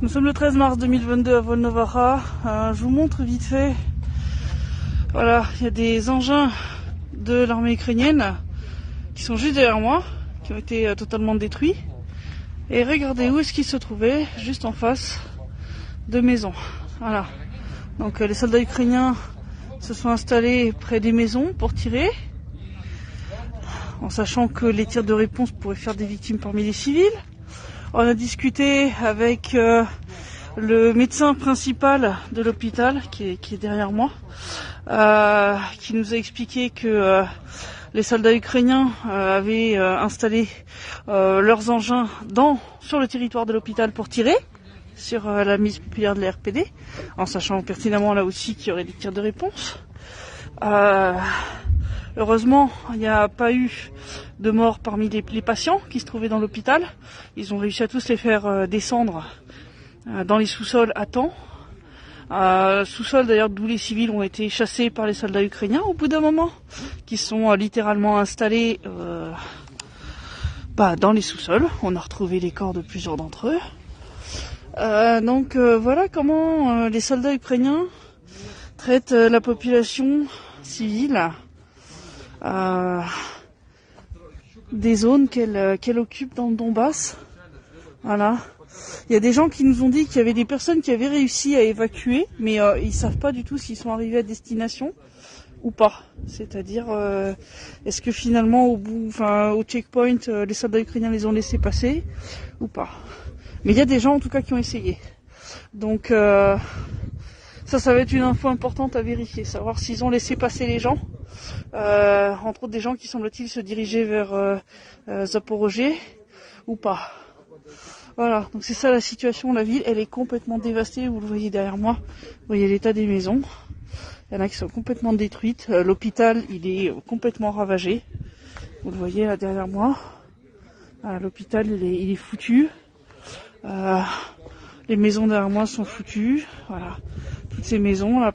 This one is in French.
Nous sommes le 13 mars 2022 à Volnovara. Je vous montre vite fait. Voilà, il y a des engins de l'armée ukrainienne qui sont juste derrière moi, qui ont été totalement détruits. Et regardez où est-ce qu'ils se trouvaient, juste en face de maisons. Voilà. Donc les soldats ukrainiens se sont installés près des maisons pour tirer, en sachant que les tirs de réponse pourraient faire des victimes parmi les civils. On a discuté avec le médecin principal de l'hôpital qui est derrière moi, qui nous a expliqué que les soldats ukrainiens avaient installé leurs engins sur le territoire de l'hôpital pour tirer sur la milice populaire de la RPD, en sachant pertinemment là aussi qu'il y aurait des tirs de réponse. Heureusement, il n'y a pas eu de mort parmi les patients qui se trouvaient dans l'hôpital. Ils ont réussi à tous les faire descendre dans les sous-sols à temps. Sous-sols d'ailleurs d'où les civils ont été chassés par les soldats ukrainiens au bout d'un moment, qui sont littéralement installés dans les sous-sols. On a retrouvé les corps de plusieurs d'entre eux. Voilà comment les soldats ukrainiens traitent la population civile. Des zones qu'elle occupe dans le Donbass. Voilà. Il y a des gens qui nous ont dit qu'il y avait des personnes qui avaient réussi à évacuer, mais ils savent pas du tout s'ils sont arrivés à destination ou pas. C'est-à-dire, est-ce que finalement au checkpoint, les soldats ukrainiens les ont laissés passer ou pas. Mais il y a des gens en tout cas qui ont essayé. Donc ça va être une info importante à vérifier, savoir s'ils ont laissé passer les gens. Entre autres des gens qui semble-t-il se diriger vers Zaporozhye ou pas. Voilà, donc c'est ça la situation, la ville elle est complètement dévastée, vous le voyez derrière moi, vous voyez l'état des maisons, il y en a qui sont complètement détruites, l'hôpital il est complètement ravagé, vous le voyez là derrière moi, voilà, l'hôpital il est foutu, les maisons derrière moi sont foutues, voilà, toutes ces maisons là.